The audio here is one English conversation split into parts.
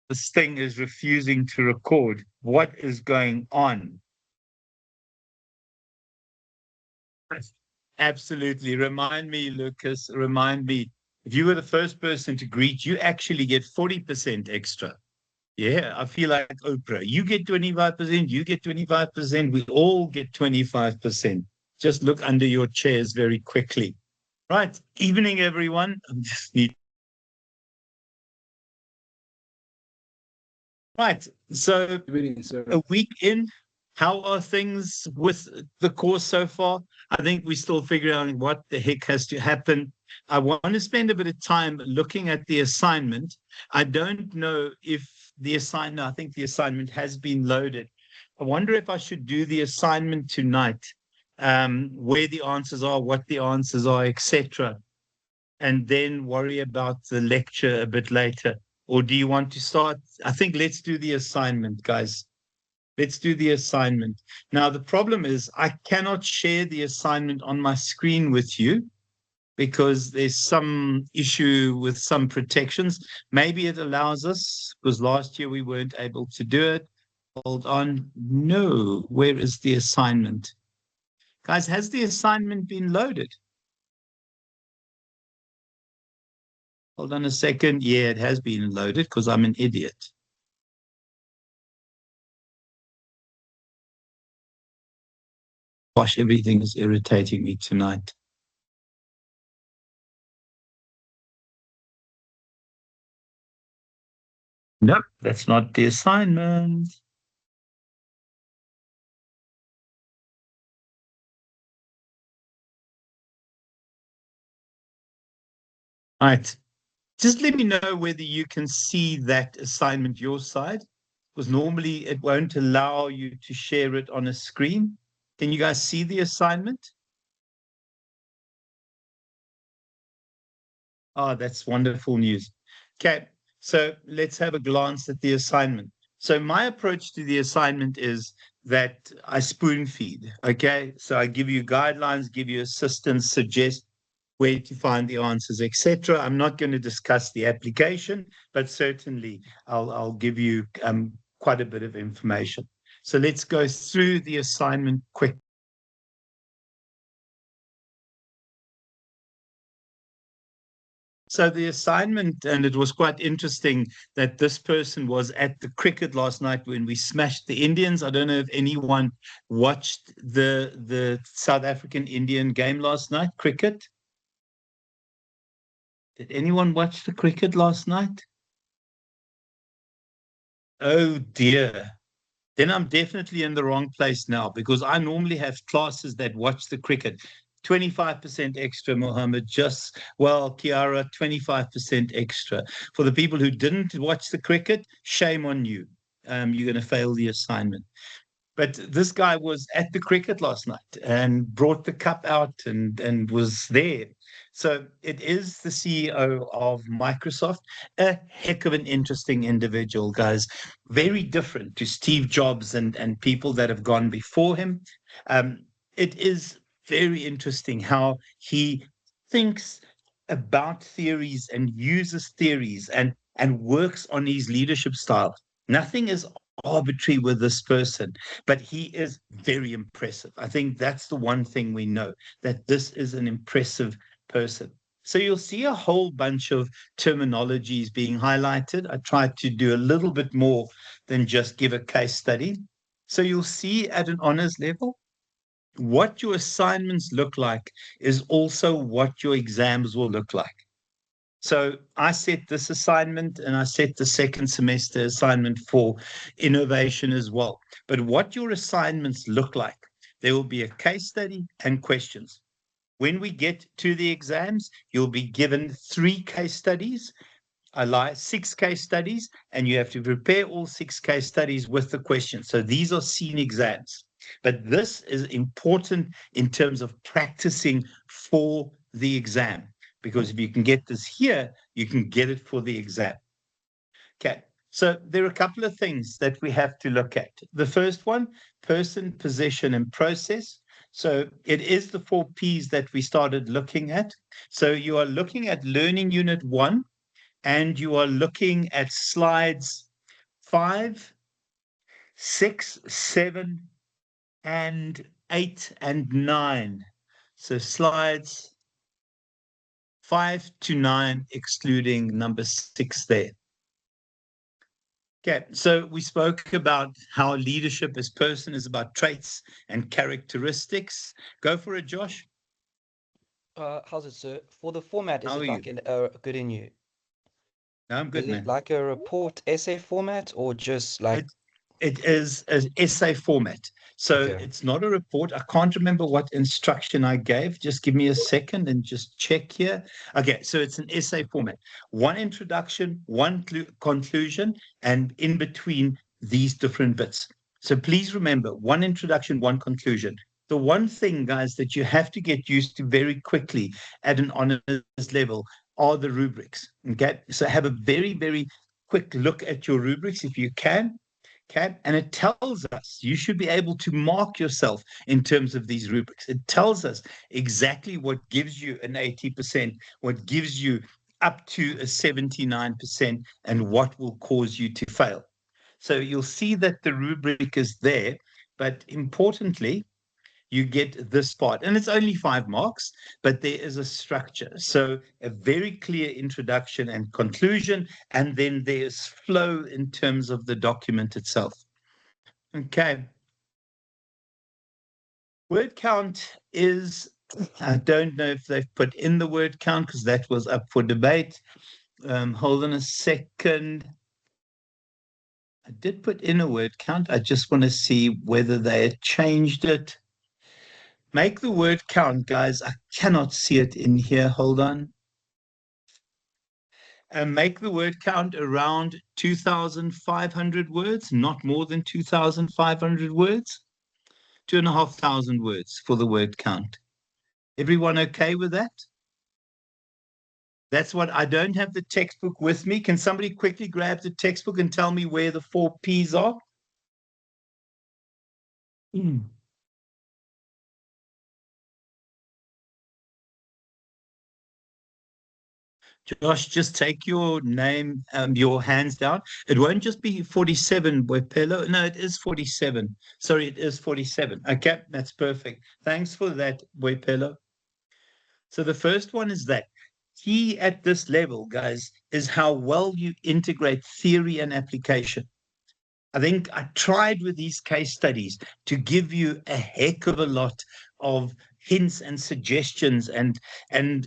This thing is refusing to record. What is going on? Absolutely. Remind me, Lucas, remind me. If you were the first person to greet, you actually get 40% extra. Yeah, I feel like Oprah. You get 25%, you get 25%, we all get 25%. Just look under your chairs very quickly. Right. Evening, everyone. I just need. Right. So Evening, sir. a week in, how are things with the course so far? I think we're still figuring out what the heck has to happen. I want to spend a bit of time looking at the assignment. I don't know if the assignment, I think the assignment has been loaded. I wonder if I should do the assignment tonight, where the answers are, what the answers are, etc., and then worry about the lecture a bit later. Or do you want to start? I think let's do the assignment, guys. Let's do the assignment. Now, the problem is I cannot share the assignment on my screen with you because there's some issue with some protections. Maybe it allows us, because last year we weren't able to do it. Hold on. No, where is the assignment? Guys, has the assignment been loaded? Hold on a second. Yeah, it has been loaded because I'm an idiot. Gosh, everything is irritating me tonight. Nope, that's not the assignment. All right. Just let me know whether you can see that assignment your side, because normally it won't allow you to share it on a screen. Can you guys see the assignment? Oh, that's wonderful news. Okay, so let's have a glance at the assignment. So my approach to the assignment is that I spoon feed. Okay, so I give you guidelines, give you assistance, suggest where to find the answers, etc. I'm not going to discuss the application, but certainly I'll give you quite a bit of information. So let's go through the assignment quick. So the assignment, and it was quite interesting that this person was at the cricket last night when we smashed the Indians. I don't know if anyone watched the South African Indian game last night, cricket. Did anyone watch the cricket last night? Oh dear. Then I'm definitely in the wrong place now because I normally have classes that watch the cricket. 25% extra, Mohammed. Just, well, Kiara, 25% extra. For the people who didn't watch the cricket, shame on you. You're going to fail the assignment. But this guy was at the cricket last night and brought the cup out and was there. So it is the CEO of Microsoft, a heck of an interesting individual, guys. Very different to Steve Jobs and people that have gone before him. It is very interesting how he thinks about theories and uses theories and works on his leadership style. Nothing is arbitrary with this person, but he is very impressive. I think that's the one thing we know, that this is an impressive person. So you'll see a whole bunch of terminologies being highlighted. I tried to do a little bit more than just give a case study. So you'll see at an honors level, what your assignments look like is also what your exams will look like. So I set this assignment and I set the second semester assignment for innovation as well. But what your assignments look like, there will be a case study and questions. When we get to the exams, you'll be given 3 case studies, 6 case studies, and you have to prepare all 6 case studies with the questions. So these are seen exams. But this is important in terms of practicing for the exam, because if you can get this here, you can get it for the exam. Okay, so there are a couple of things that we have to look at. The first one, person, position, and process. So it is the 4 Ps that we started looking at. So you are looking at learning unit 1, and you are looking at slides 5, 6, 7, and 8 and 9. So slides 5 to 9, excluding number 6 there. Okay, so we spoke about how leadership as person is about traits and characteristics. Go for it, Josh. How's it, sir? For the format, is How are it you? like good in you? No, I'm Is good, it man. like a report essay format or just like, It is an essay format. So okay, it's not a report. I can't remember what instruction I gave. Just give me a second and just check here. Okay, so it's an essay format. One introduction, one conclusion, and in between these different bits. So please remember, one introduction, one conclusion. The one thing, guys, that you have to get used to very quickly at an honors level are the rubrics. Okay, so have a very, very quick look at your rubrics if you can. Okay. And it tells us you should be able to mark yourself in terms of these rubrics. It tells us exactly what gives you an 80%, what gives you up to a 79%, and what will cause you to fail. So you'll see that the rubric is there, but importantly, you get this part. And it's only 5 marks, but there is a structure. So a very clear introduction and conclusion, and then there's flow in terms of the document itself. Okay. Word count is, I don't know if they've put in the word count because that was up for debate. Hold on a second. I did put in a word count. I just want to see whether they had changed it. Make the word count, guys. I cannot see it in here. Hold on. Make the word count around 2,500 words, not more than 2,500 words. 2,500 words for the word count. Everyone okay with that? That's what I don't have the textbook with me. Can somebody quickly grab the textbook and tell me where the 4 P's are? Mm. Josh, just take your name, your hands down. It won't just be 47, Boipelo. No, it is 47. Sorry, it is 47. Okay, that's perfect. Thanks for that, Boipelo. So the first one is that key at this level, guys, is how well you integrate theory and application. I think I tried with these case studies to give you a heck of a lot of hints and suggestions, and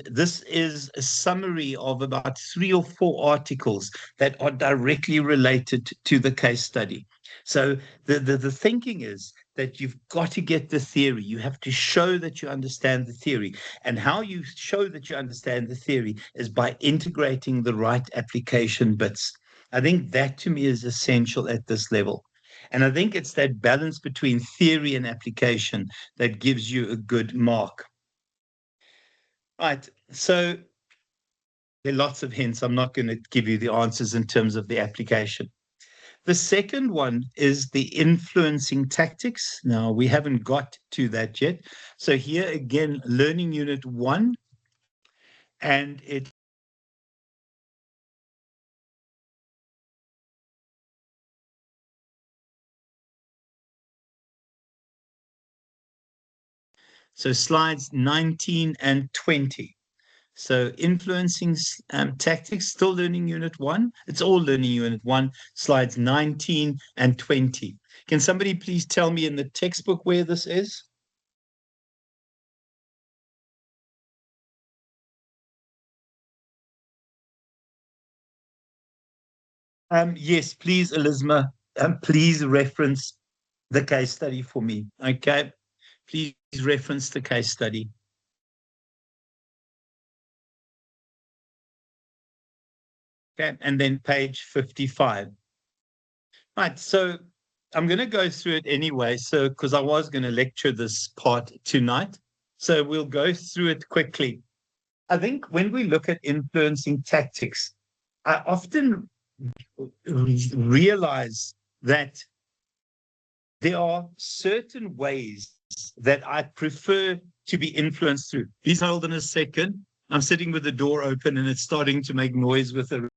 this is a summary of about 3 or 4 articles that are directly related to the case study. So the thinking is that you've got to get the theory. You have to show that you understand the theory. And how you show that you understand the theory is by integrating the right application bits. I think that to me is essential at this level. And I think it's that balance between theory and application that gives you a good mark. Right. So there are lots of hints. I'm not going to give you the answers in terms of the application. The second one is the influencing tactics. Now, we haven't got to that yet. So here again, learning unit 1, and it so slides 19 and 20. So influencing tactics, still learning unit 1. It's all learning unit 1, slides 19 and 20. Can somebody please tell me in the textbook where this is? Yes, please, Elizma. Please reference the case study for me. Okay. Please reference the case study. Okay. And then page 55. Right. So I'm going to go through it anyway. So, because I was going to lecture this part tonight. So we'll go through it quickly. I think when we look at influencing tactics, I often realize that there are certain ways that I prefer to be influenced through. Please hold on a second. I'm sitting with the door open and it's starting to make noise with the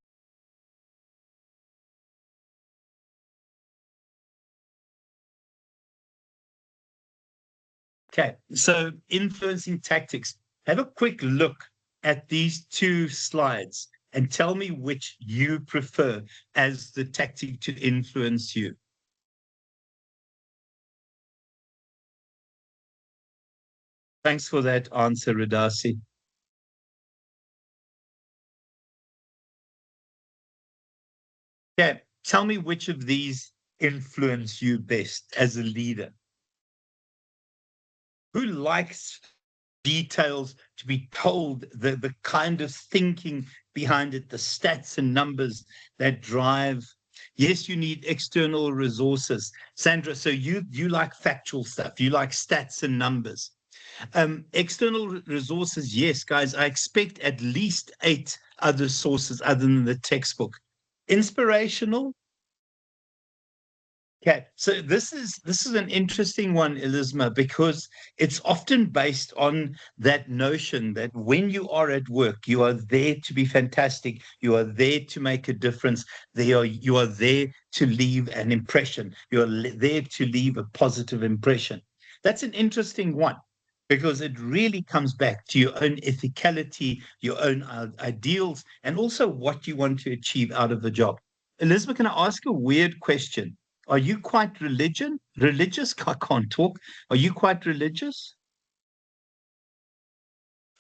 Okay, so influencing tactics. Have a quick look at these two slides and tell me which you prefer as the tactic to influence you. Thanks for that answer, Radasi. Okay, tell me which of these influence you best as a leader. Who likes details, to be told the kind of thinking behind it, the stats and numbers that drive? Yes, you need external resources. Sandra, so you like factual stuff, you like stats and numbers. External resources, yes, guys, I expect at least 8 other sources other than the textbook. Inspirational. Okay, so this is an interesting one, Elisma, because it's often based on that notion that when you are at work, you are there to be fantastic, you are there to make a difference, you are there to leave an impression, you are there to leave a positive impression. That's an interesting one because it really comes back to your own ethicality, your own ideals, and also what you want to achieve out of the job. Elizabeth, can I ask a weird question? Are you quite religious? I can't talk. Are you quite religious?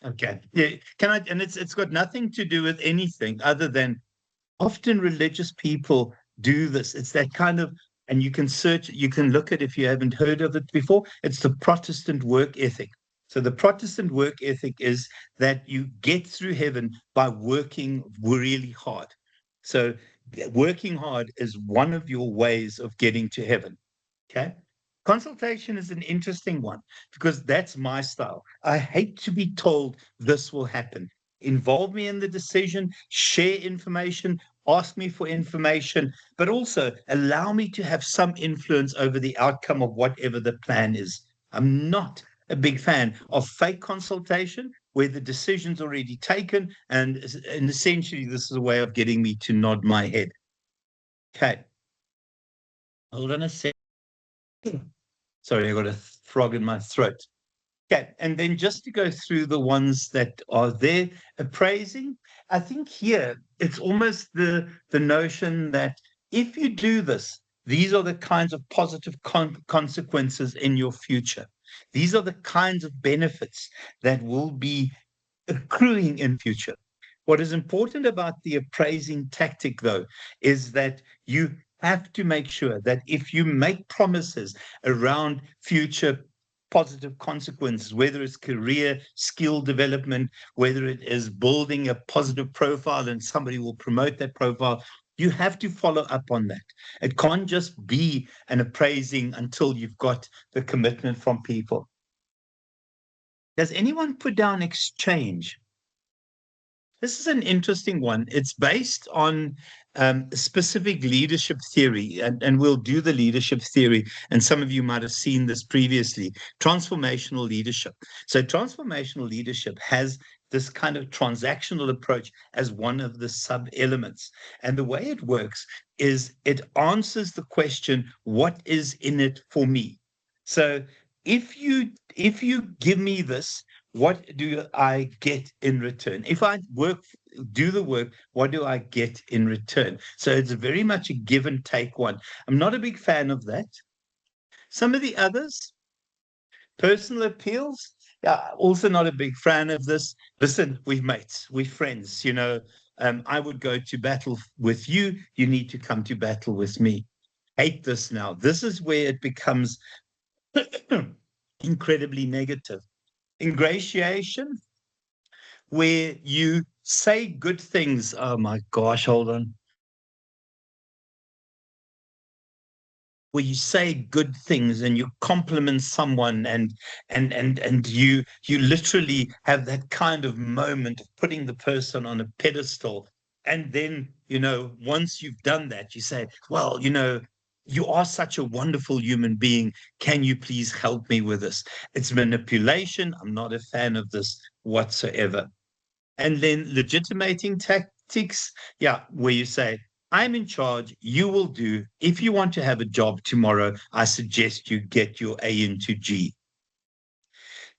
Okay. Yeah. Can I? And it's got nothing to do with anything other than often religious people do this. It's that kind of, and you can search, you can look at if you haven't heard of it before. It's the Protestant work ethic. So the Protestant work ethic is that you get through heaven by working really hard. So working hard is one of your ways of getting to heaven. Okay. Consultation is an interesting one because that's my style. I hate to be told this will happen. Involve me in the decision, share information, ask me for information, but also allow me to have some influence over the outcome of whatever the plan is. I'm not a big fan of fake consultation where the decision's already taken, and essentially this is a way of getting me to nod my head. Okay, hold on a second. Sorry, I got a frog in my throat. Okay, and then just to go through the ones that are there, appraising, I think here it's almost the notion that if you do this, these are the kinds of positive consequences in your future. These are the kinds of benefits that will be accruing in future. What is important about the appraising tactic, though, is that you have to make sure that if you make promises around future positive consequences, whether it's career, skill development, whether it is building a positive profile and somebody will promote that profile, you have to follow up on that. It can't just be an appraising until you've got the commitment from people. Does anyone put down exchange? This is an interesting one. It's based on specific leadership theory, and we'll do the leadership theory. And some of you might have seen this previously, transformational leadership. So, transformational leadership has this kind of transactional approach as one of the sub elements. And the way it works is it answers the question, what is in it for me? So, if you give me this, what do I get in return? If I do the work, what do I get in return? So it's very much a give and take one. I'm not a big fan of that. Some of the others, personal appeals, yeah, also not a big fan of this. Listen, we're mates, we're friends, I would go to battle with you. You need to come to battle with me. Hate this now. This is where it becomes incredibly negative. Ingratiation, where you say good things. Oh my gosh, hold on. Where you say good things and you compliment someone and you literally have that kind of moment of putting the person on a pedestal. And then, once you've done that, you say, well, you are such a wonderful human being. Can you please help me with this? It's manipulation. I'm not a fan of this whatsoever. And then legitimating tactics, yeah, where you say, I'm in charge, you will do. If you want to have a job tomorrow, I suggest you get your A into G.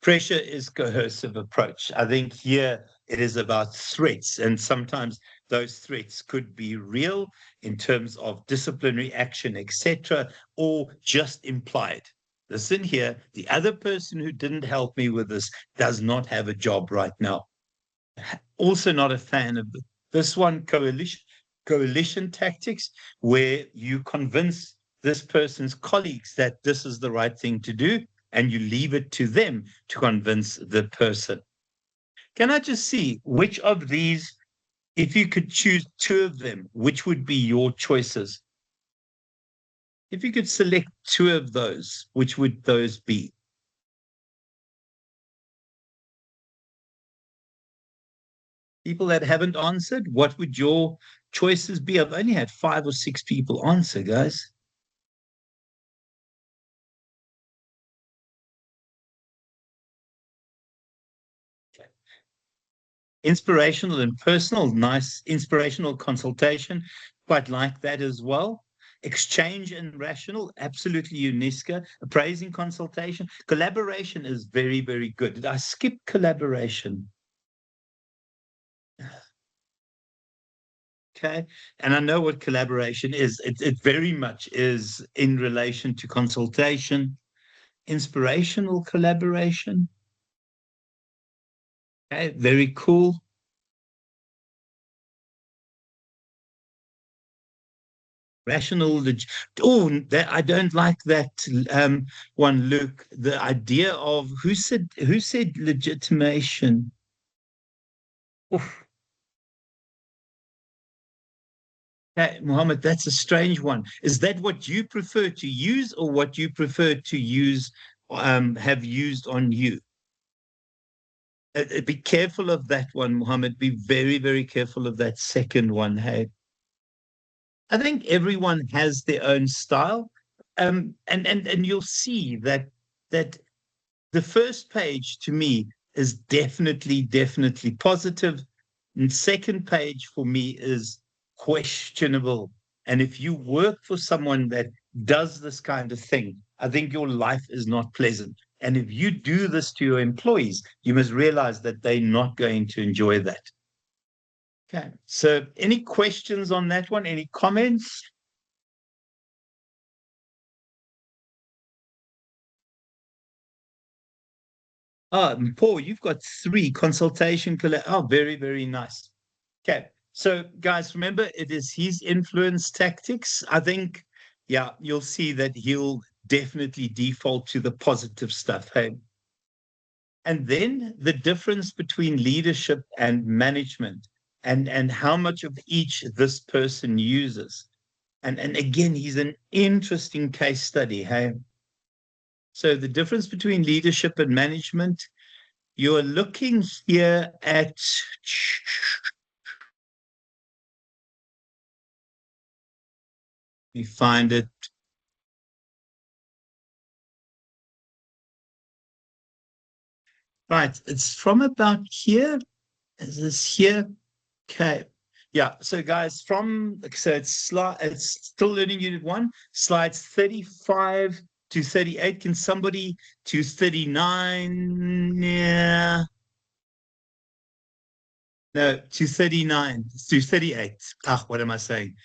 Pressure is coercive approach. I think here it is about threats, and sometimes those threats could be real in terms of disciplinary action, etc., or just implied. Listen here, the other person who didn't help me with this does not have a job right now. Also not a fan of this one, coalition tactics, where you convince this person's colleagues that this is the right thing to do, and you leave it to them to convince the person. Can I just see which of these, if you could choose two of them, which would be your choices? If you could select two of those, which would those be? People that haven't answered, what would your choices be? I've only had 5 or 6 people answer, guys. Inspirational and personal, nice inspirational consultation. Quite like that as well. Exchange and rational, absolutely UNESCO. Appraising consultation. Collaboration is very, very good. Did I skip collaboration? Okay. And I know what collaboration is. It very much is in relation to consultation. Inspirational collaboration. Okay, very cool. Rational. Oh, that I don't like that one, Luke. The idea of who said legitimation. Oof. Mohammed, that's a strange one. Is that what you prefer to use, or what you prefer to use, have used on you? Be careful of that one, Mohammed. Be very, very careful of that second one. Hey, I think everyone has their own style, and you'll see that the first page to me is definitely positive, and second page for me is questionable. And if you work for someone that does this kind of thing, I think your life is not pleasant. And if you do this to your employees, you must realize that they're not going to enjoy that. Okay. So any questions on that one? Any comments? Paul, you've got 3 consultation. Oh, very, very nice. Okay. So guys, remember, it is his influence tactics. I think, yeah, you'll see that he'll definitely default to the positive stuff. Hey. And then the difference between leadership and management, and how much of each this person uses. And again, he's an interesting case study. Hey. So the difference between leadership and management, you're looking here at, let me find it. Right, it's from about here. Is this here? Okay. Yeah. So guys, it's still learning unit 1, slides 35 to 38. Can somebody to 39? Yeah. No, to 39, to 38. What am I saying?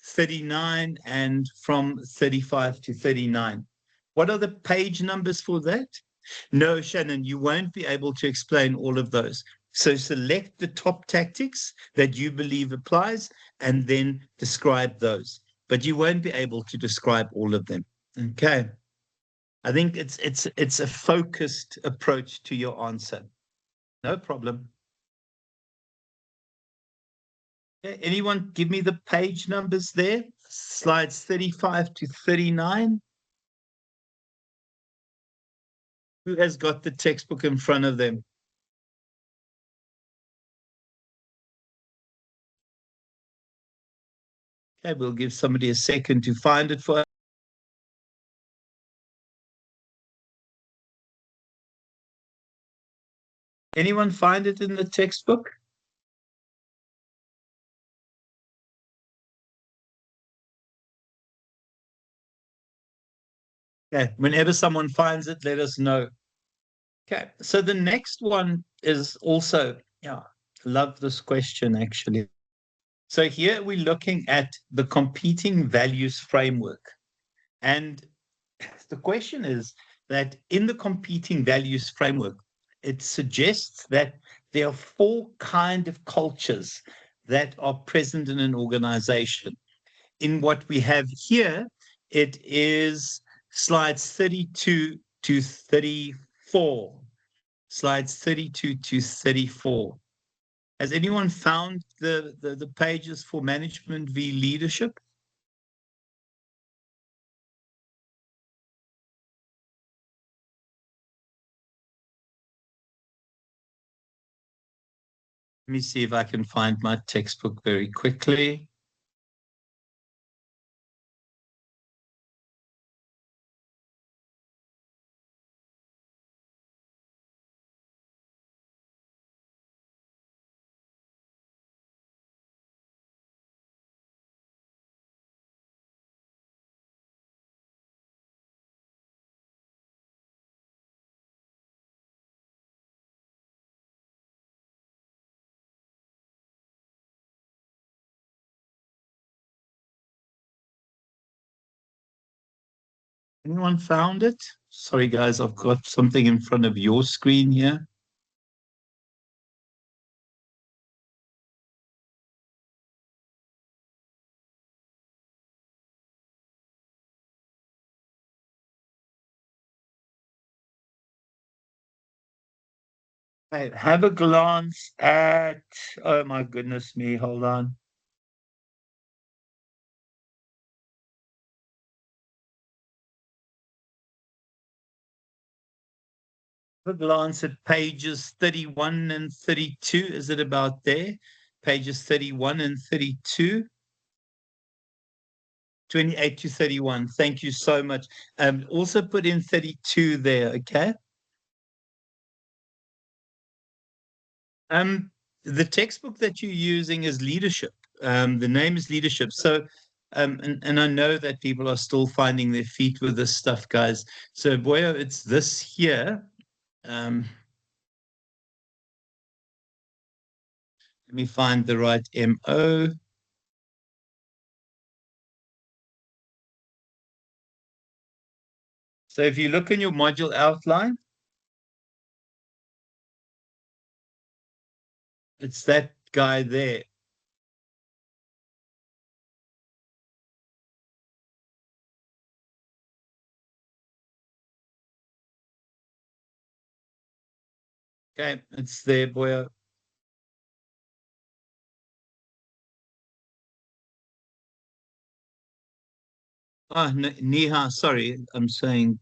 39 and from 35 to 39. What are the page numbers for that? No, Shannon, you won't be able to explain all of those. So select the top tactics that you believe applies and then describe those. But you won't be able to describe all of them. Okay. I think it's a focused approach to your answer. No problem. Okay, anyone give me the page numbers there? Slides 35 to 39. Who has got the textbook in front of them? Okay, we'll give somebody a second to find it for us. Anyone find it in the textbook? Okay, whenever someone finds it, let us know. Okay, so the next one is also, yeah, love this question actually. So here we're looking at the competing values framework. And the question is that in the competing values framework, it suggests that there are four kind of cultures that are present in an organization. In what we have here, it is slides 32 to 34. Slides 32 to 34. Has anyone found the pages for management v leadership? Let me see if I can find my textbook very quickly. Anyone found it? Sorry, guys, I've got something in front of your screen here. Right, have a glance at, oh my goodness me, hold on. Have a glance at pages 31 and 32. Is it about there? Pages 31 and 32. 28 to 31. Thank you so much. Also put in 32 there, okay? Um, the textbook that you're using is leadership. The name is leadership. So, and I know that people are still finding their feet with this stuff, guys. So, boy, it's this here. Let me find the right MO. So, if you look in your module outline, it's that guy there. Okay, it's there, boy. Ah, Niha, sorry, I'm saying,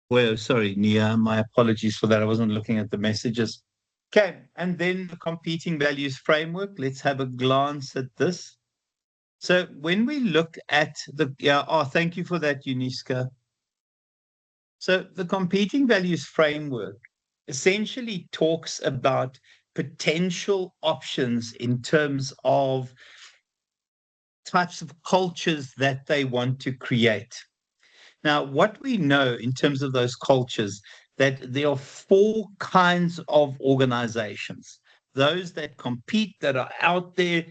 well, sorry, Nia, my apologies for that. I wasn't looking at the messages. Okay, and then the competing values framework. Let's have a glance at this. So when we look at the, yeah, oh, thank you for that, Uniska. So the competing values framework essentially talks about potential options in terms of types of cultures that they want to create. Now, what we know in terms of those cultures, that there are four kinds of organizations. Those that compete, that are out there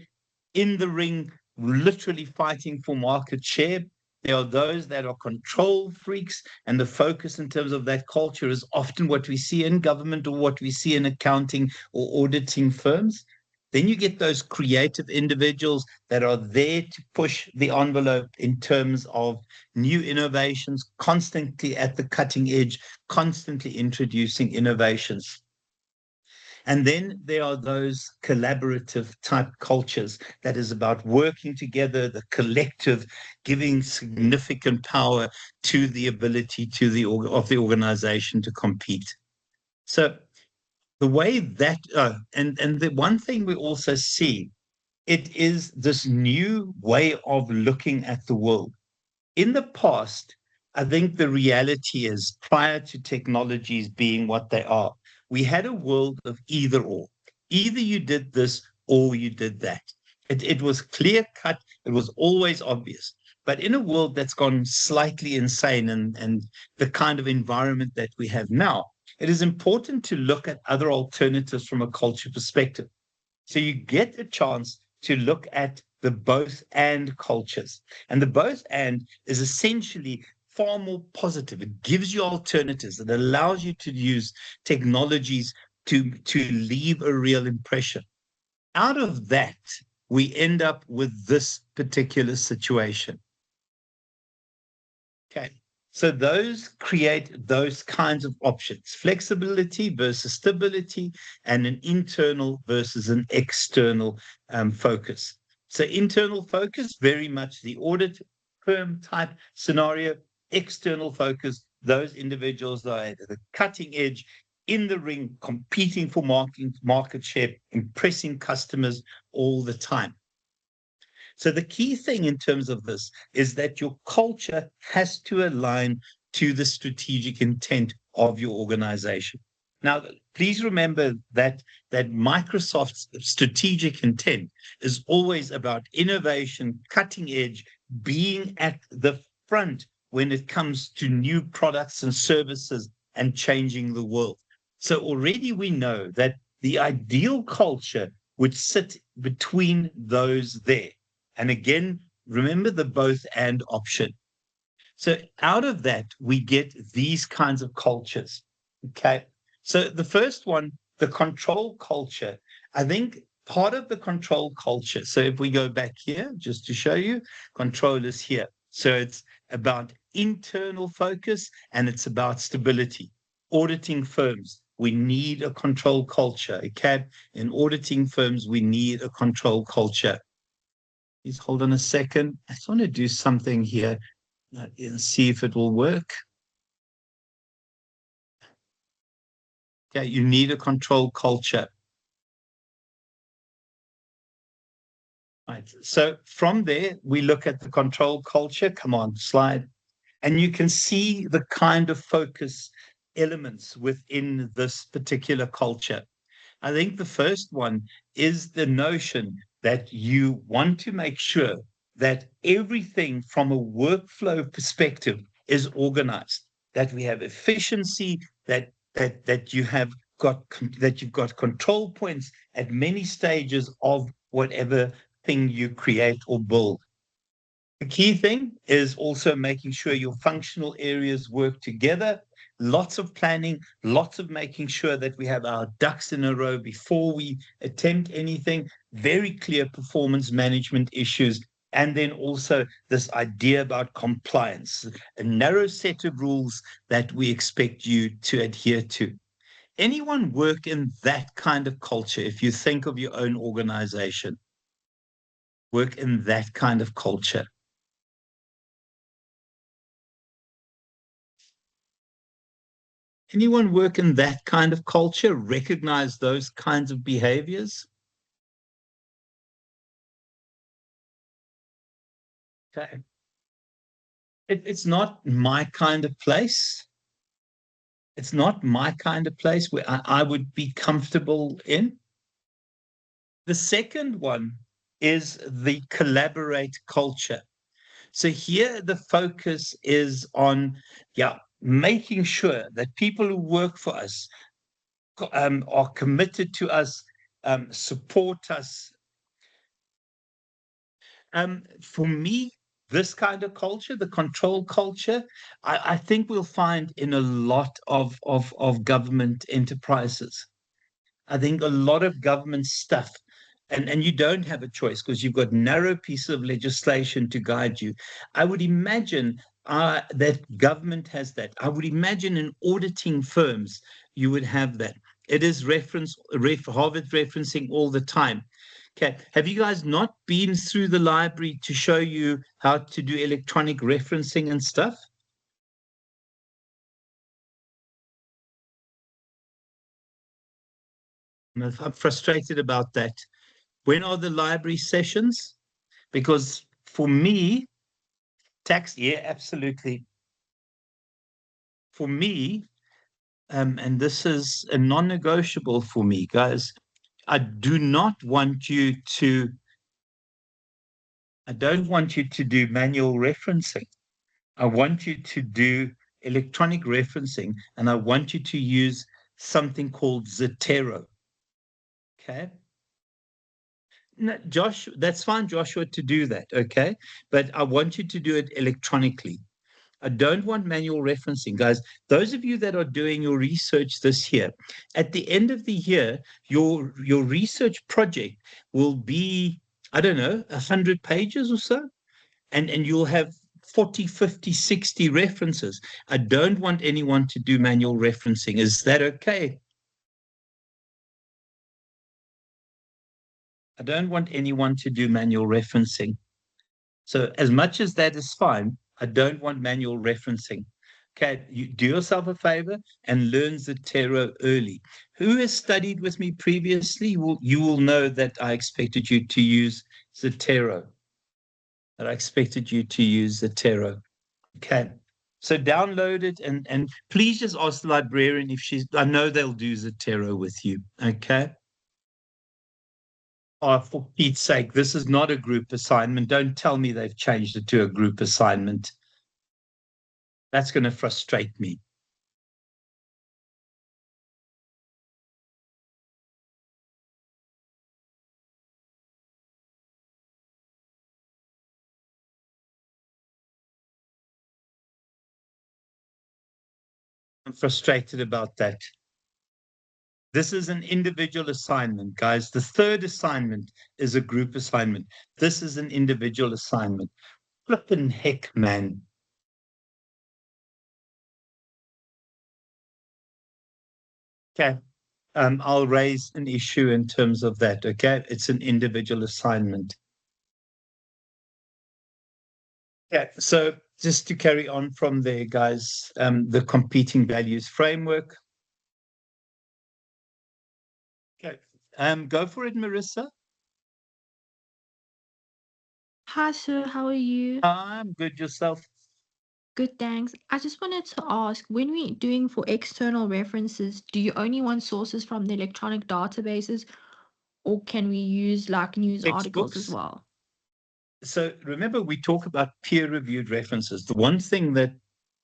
in the ring, literally fighting for market share. There are those that are control freaks, and the focus in terms of that culture is often what we see in government or what we see in accounting or auditing firms. Then you get those creative individuals that are there to push the envelope in terms of new innovations, constantly at the cutting edge, constantly introducing innovations. And then there are those collaborative type cultures that is about working together, the collective, giving significant power to the ability of the organization to compete. So the way that, and the one thing we also see, it is this new way of looking at the world. In the past, I think the reality is, prior to technologies being what they are, we had a world of either or. Either you did this or you did that. It was clear cut, it was always obvious. But in a world that's gone slightly insane and the kind of environment that we have now, it is important to look at other alternatives from a culture perspective. So you get a chance to look at the both and cultures. And the both and is essentially far more positive. It gives you alternatives. It allows you to use technologies to leave a real impression. Out of that, we end up with this particular situation. Okay. So those create those kinds of options, flexibility versus stability, and an internal versus an external focus. So internal focus, very much the audit firm type scenario. External focus, those individuals that are at the cutting edge, in the ring, competing for market share, impressing customers all the time. So the key thing in terms of this is that your culture has to align to the strategic intent of your organization. Now, please remember that Microsoft's strategic intent is always about innovation, cutting edge, being at the front when it comes to new products and services and changing the world. So already we know that the ideal culture would sit between those there. And again, remember the both and option. So out of that, we get these kinds of cultures. Okay. So the first one, the control culture, I think part of the control culture. So if we go back here, just to show you, control is here. So it's about internal focus and it's about stability. Auditing firms, we need a control culture. Okay. In auditing firms, we need a control culture. Please hold on a second. I just want to do something here and see if it will work. Okay, you need a control culture. Right. So from there, we look at the control culture. Come on, slide. And you can see the kind of focus elements within this particular culture. I think the first one is the notion that you want to make sure that everything from a workflow perspective is organized, that we have efficiency, that you have got that you've got control points at many stages of whatever thing you create or build. The key thing is also making sure your functional areas work together. Lots of planning, lots of making sure that we have our ducks in a row before we attempt anything, very clear performance management issues, and then also this idea about compliance, a narrow set of rules that we expect you to adhere to. Anyone work in that kind of culture, if you think of your own organization, work in that kind of culture? Anyone work in that kind of culture, recognize those kinds of behaviors? Okay. It's not my kind of place. It's not my kind of place where I would be comfortable in. The second one is the collaborate culture. So here the focus is on, making sure that people who work for us are committed to us, support us. For me, this kind of culture, the control culture, I think we'll find in a lot of government enterprises. I think a lot of government stuff, and you don't have a choice because you've got narrow pieces of legislation to guide you. I would imagine that government has that. I would imagine in auditing firms, you would have that. It is Harvard referencing all the time. Okay, have you guys not been through the library to show you how to do electronic referencing and stuff? I'm frustrated about that. When are the library sessions? Because for me, absolutely. For me, and this is a non-negotiable for me, guys, I don't want you to do manual referencing. I want you to do electronic referencing, and I want you to use something called Zotero. Okay. No, Josh, that's fine, Joshua, to do that. Okay. But I want you to do it electronically. I don't want manual referencing, guys. Those of you that are doing your research this year, at the end of the year, your research project will be, I don't know, 100 pages or so, and you'll have 40, 50, 60 references. I don't want anyone to do manual referencing. Is that okay? I don't want anyone to do manual referencing. So as much as that is fine, I don't want manual referencing. Okay, you do yourself a favor and learn Zotero early. Who has studied with me previously? You will know that I expected you to use Zotero. That I expected you to use Zotero. Okay. So download it and please just ask the librarian if she's, I know they'll do Zotero with you. Okay. Oh, for Pete's sake, this is not a group assignment. Don't tell me they've changed it to a group assignment. That's going to frustrate me. I'm frustrated about that. This is an individual assignment, guys. The third assignment is a group assignment. This is an individual assignment. Flippin' heck, man. Okay. I'll raise an issue in terms of that. Okay. It's an individual assignment. Yeah. So just to carry on from there, guys, the competing values framework. Okay. Go for it, Marissa. Hi, sir. How are you? I'm good yourself. Good, thanks. I just wanted to ask, when we're doing for external references, do you only want sources from the electronic databases, or can we use like news articles as Textbooks. well? So remember, we talk about peer-reviewed references. The one thing that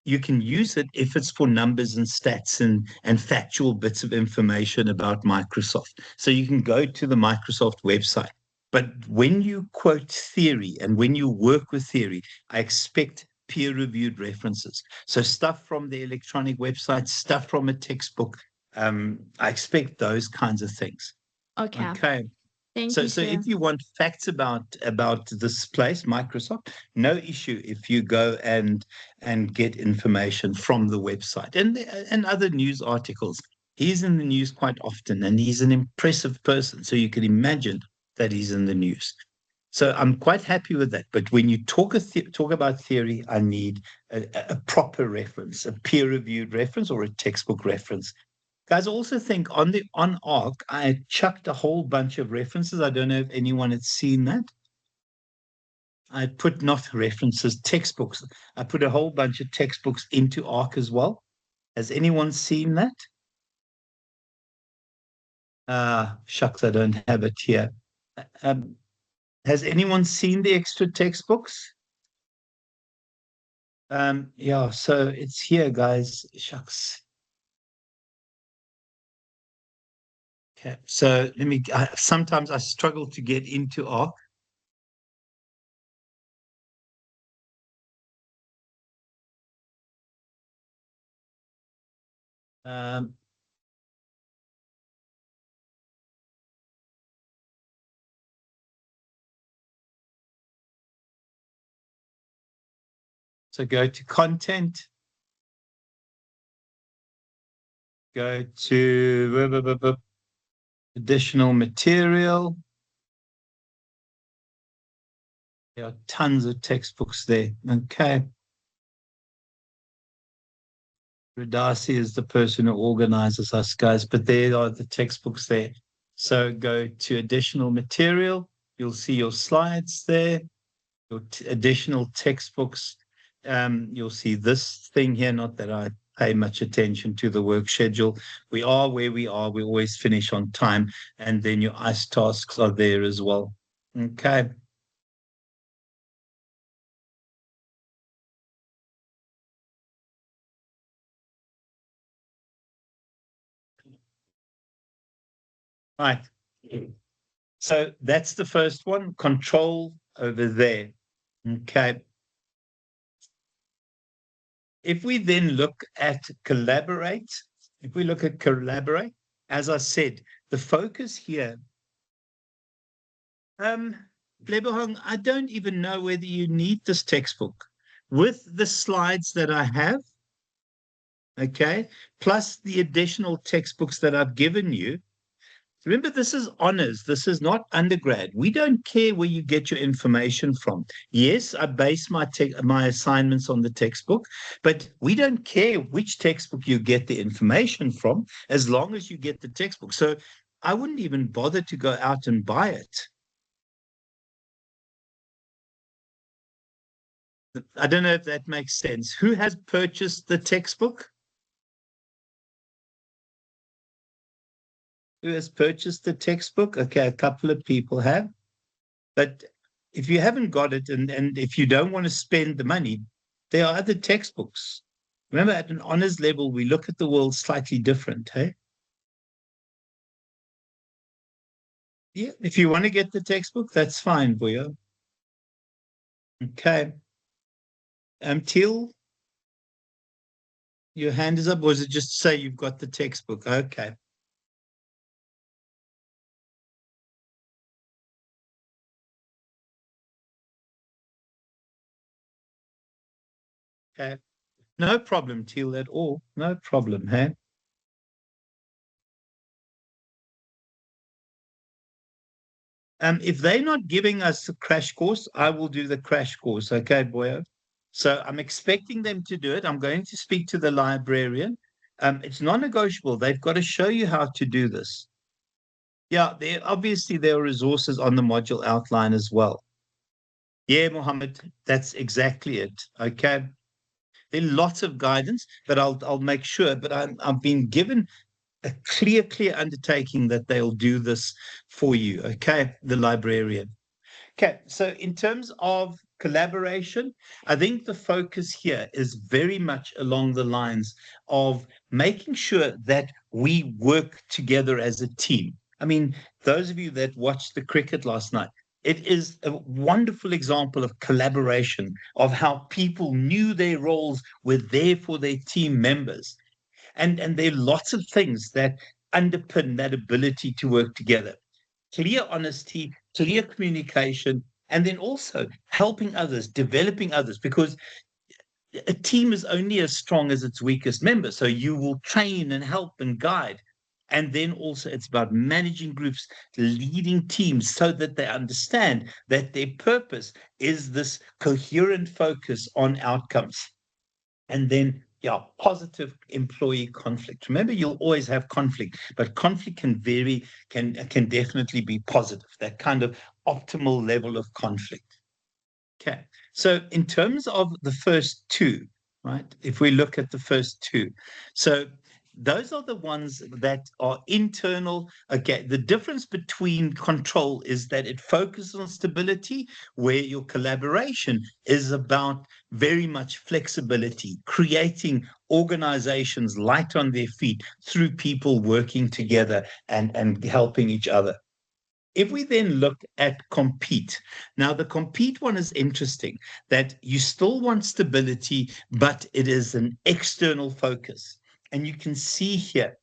you can use it if it's for numbers and stats and factual bits of information about Microsoft. So you can go to the Microsoft website. But when you quote theory and when you work with theory, I expect peer-reviewed references. So stuff from the electronic website, stuff from a textbook. I expect those kinds of things. Okay. Okay. Thank So, you, so sir. if you want facts about this place, Microsoft, no issue if you go and get information from the website and other news articles. He's in the news quite often, and he's an impressive person. So you can imagine that he's in the news. So I'm quite happy with that. But when you talk about theory, I need a proper reference, a peer-reviewed reference or a textbook reference. Guys, also think on ARC, I chucked a whole bunch of references. I don't know if anyone had seen that. I put not references, textbooks. I put a whole bunch of textbooks into ARC as well. Has anyone seen that? Shucks, I don't have it here. Um, has anyone seen the extra textbooks? Yeah, so it's here, guys. Shucks. Okay, so let me. Sometimes I struggle to get into ARC. Um, so go to content. Go to additional material. There are tons of textbooks there. Okay. Radasi is the person who organizes us, guys, but there are the textbooks there. So go to additional material. You'll see your slides there, your additional textbooks. You'll see this thing here, not that I pay much attention to the work schedule. We are where we are. We always finish on time. And then your ICE tasks are there as well. Okay. Right. So that's the first one, control over there. Okay. If we then look at collaborate, as I said, the focus here, Lebohong, I don't even know whether you need this textbook. With the slides that I have, okay, plus the additional textbooks that I've given you, remember, this is honors. This is not undergrad. We don't care where you get your information from. Yes, I base my assignments on the textbook, but we don't care which textbook you get the information from, as long as you get the textbook. So I wouldn't even bother to go out and buy it. I don't know if that makes sense. Who has purchased the textbook? Who has purchased the textbook? Okay, a couple of people have. But if you haven't got it, and if you don't want to spend the money, there are other textbooks. Remember, at an honors level, we look at the world slightly different, hey? Yeah, if you want to get the textbook, that's fine, Boyo. Okay. Teal, your hand is up, or is it just to say you've got the textbook? Okay. Okay. No problem, Teal, at all. No problem, hey? If they're not giving us a crash course, I will do the crash course. Okay, Boyo. So I'm expecting them to do it. I'm going to speak to the librarian. It's non-negotiable. They've got to show you how to do this. Yeah, obviously there are resources on the module outline as well. Yeah, Mohammed, that's exactly it. Okay. There are lots of guidance, but I'll make sure. But I've been given a clear undertaking that they'll do this for you. Okay, the librarian. Okay, so in terms of collaboration, I think the focus here is very much along the lines of making sure that we work together as a team. I mean, those of you that watched the cricket last night, it is a wonderful example of collaboration, of how people knew their roles, were there for their team members. And there are lots of things that underpin that ability to work together. Clear honesty, clear communication, and then also helping others, developing others, because a team is only as strong as its weakest member. So you will train and help and guide. And then also it's about managing groups, leading teams so that they understand that their purpose is this coherent focus on outcomes. And then, yeah, positive employee conflict. Remember, you'll always have conflict, but conflict can vary, can definitely be positive, that kind of optimal level of conflict. Okay. So in terms of the first two, right? If we look at the first two, so those are the ones that are internal. Okay, the difference between control is that it focuses on stability, where your collaboration is about very much flexibility, creating organizations light on their feet through people working together and helping each other. If we then look at compete, now the compete one is interesting, that you still want stability, but it is an external focus. And you can see here,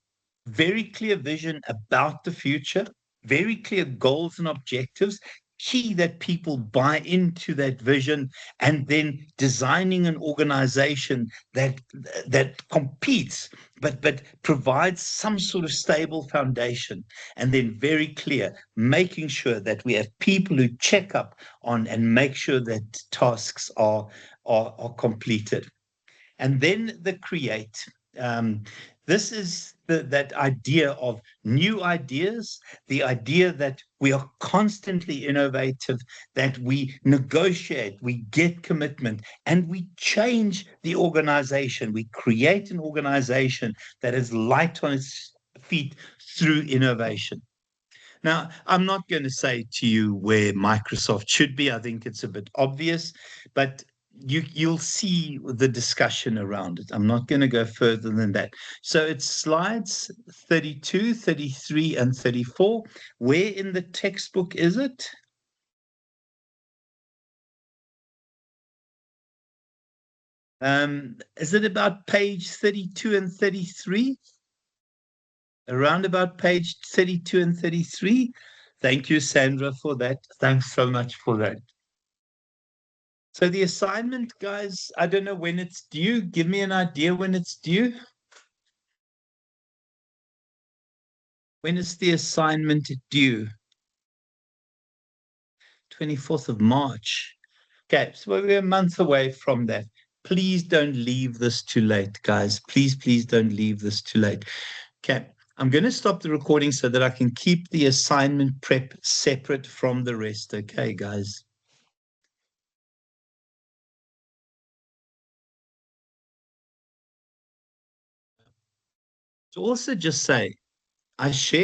very clear vision about the future, very clear goals and objectives, key that people buy into that vision, and then designing an organization that competes but provides some sort of stable foundation, and then very clear, making sure that we have people who check up on and make sure that tasks are completed. And then the create. This is that idea of new ideas, the idea that we are constantly innovative, that we negotiate, we get commitment, and we change the organization. We create an organization that is light on its feet through innovation. Now, I'm not going to say to you where Microsoft should be. I think it's a bit obvious, but you'll see the discussion around it. I'm not going to go further than that. So it's slides 32, 33, and 34. Where in the textbook is it? Is it about page 32 and 33? Around about page 32 and 33? Thank you, Sandra, for that. Thanks so much for that. So the assignment, guys, I don't know when it's due. Give me an idea when it's due. When is the assignment due? 24th of March. Okay, so we're a month away from that. Please don't leave this too late, guys. Please, please don't leave this too late. Okay, I'm going to stop the recording so that I can keep the assignment prep separate from the rest. Okay, guys. To also just say, I share